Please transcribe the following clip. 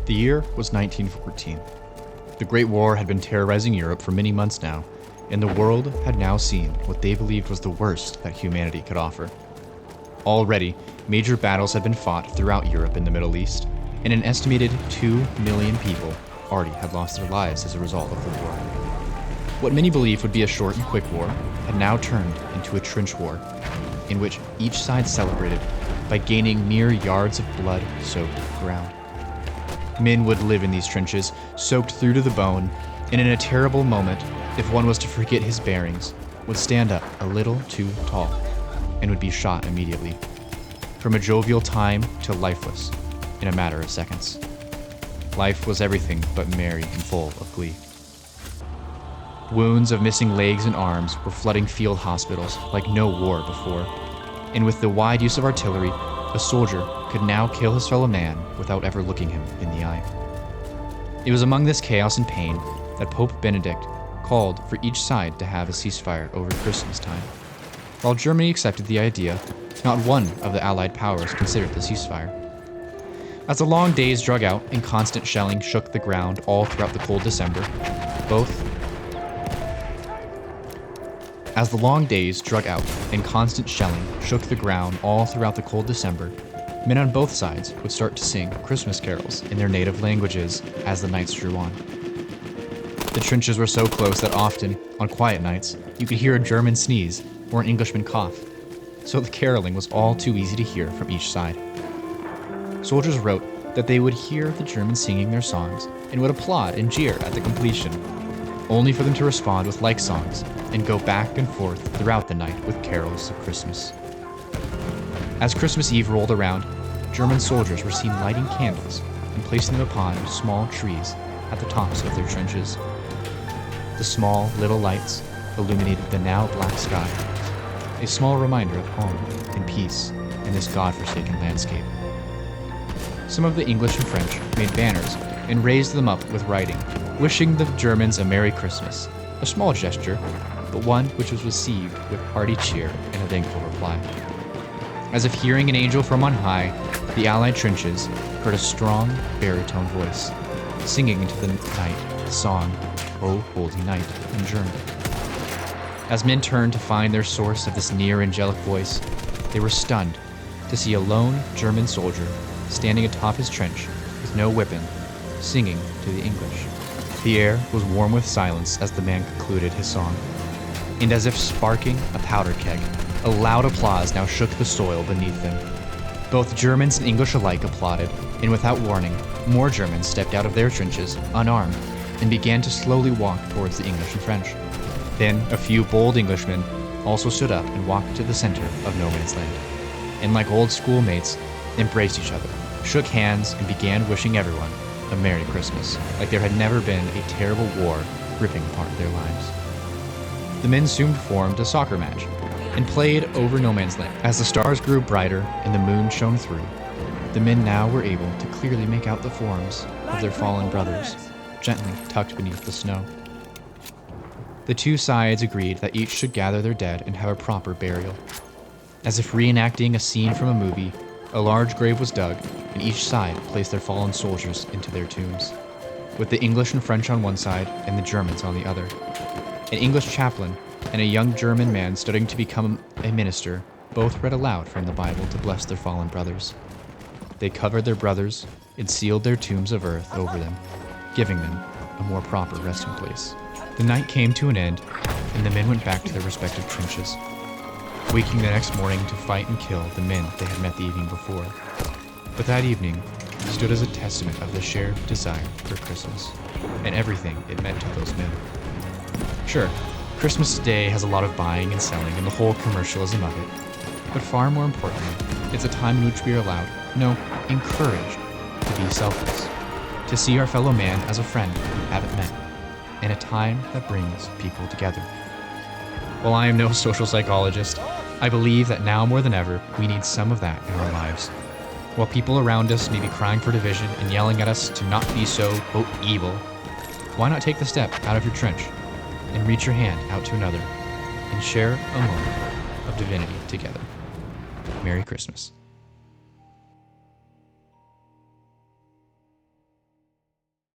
The year was 1914. The Great War had been terrorizing Europe for many months now, and the world had now seen what they believed was the worst that humanity could offer. Already, major battles had been fought throughout Europe and the Middle East, and an estimated 2 million people already had lost their lives as a result of the war. What many believed would be a short and quick war had now turned into a trench war, in which each side celebrated by gaining mere yards of blood-soaked ground. Men would live in these trenches, soaked through to the bone, and in a terrible moment, if one was to forget his bearings, would stand up a little too tall, and would be shot immediately. From a jovial time to lifeless, in a matter of seconds. Life was everything but merry and full of glee. Wounds of missing legs and arms were flooding field hospitals like no war before, and with the wide use of artillery, a soldier could now kill his fellow man without ever looking him in the eye. It was among this chaos and pain that Pope Benedict called for each side to have a ceasefire over Christmas time. While Germany accepted the idea, not one of the Allied powers considered the ceasefire. As the long days drug out and constant shelling shook the ground all throughout the cold December, men on both sides would start to sing Christmas carols in their native languages as the nights drew on. The trenches were so close that often, on quiet nights, you could hear a German sneeze or an Englishman cough, so the caroling was all too easy to hear from each side. Soldiers wrote that they would hear the Germans singing their songs and would applaud and jeer at the completion, only for them to respond with like songs and go back and forth throughout the night with carols of Christmas. As Christmas Eve rolled around, German soldiers were seen lighting candles and placing them upon small trees at the tops of their trenches. The small little lights illuminated the now black sky, a small reminder of home and peace in this God-forsaken landscape. Some of the English and French made banners and raised them up with writing, wishing the Germans a Merry Christmas, a small gesture, but one which was received with hearty cheer and a thankful reply. As if hearing an angel from on high, the Allied trenches heard a strong baritone voice, singing into the night the song, O Holy Night, in German. As men turned to find their source of this near angelic voice, they were stunned to see a lone German soldier standing atop his trench with no weapon, singing to the English. The air was warm with silence as the man concluded his song, and as if sparking a powder keg, a loud applause now shook the soil beneath them. Both Germans and English alike applauded, and without warning, more Germans stepped out of their trenches, unarmed, and began to slowly walk towards the English and French. Then a few bold Englishmen also stood up and walked to the center of no man's land, and like old schoolmates, embraced each other, shook hands, and began wishing everyone a Merry Christmas, like there had never been a terrible war ripping apart their lives. The men soon formed a soccer match and played over no man's land. As the stars grew brighter and the moon shone through, the men now were able to clearly make out the forms of their fallen brothers, gently tucked beneath the snow. The two sides agreed that each should gather their dead and have a proper burial. As if reenacting a scene from a movie, a large grave was dug, and each side placed their fallen soldiers into their tombs, with the English and French on one side and the Germans on the other. An English chaplain and a young German man studying to become a minister both read aloud from the Bible to bless their fallen brothers. They covered their brothers and sealed their tombs of earth over them, giving them a more proper resting place. The night came to an end, and the men went back to their respective trenches, waking the next morning to fight and kill the men they had met the evening before. But that evening stood as a testament of the shared desire for Christmas, and everything it meant to those men. Sure, Christmas Day has a lot of buying and selling and the whole commercialism of it, but far more importantly, it's a time in which we are allowed, no, encouraged, to be selfless, to see our fellow man as a friend we haven't met, and a time that brings people together. While I am no social psychologist, I believe that now more than ever, we need some of that in our lives. While people around us may be crying for division and yelling at us to not be so, quote, evil, why not take the step out of your trench and reach your hand out to another and share a moment of divinity together? Merry Christmas.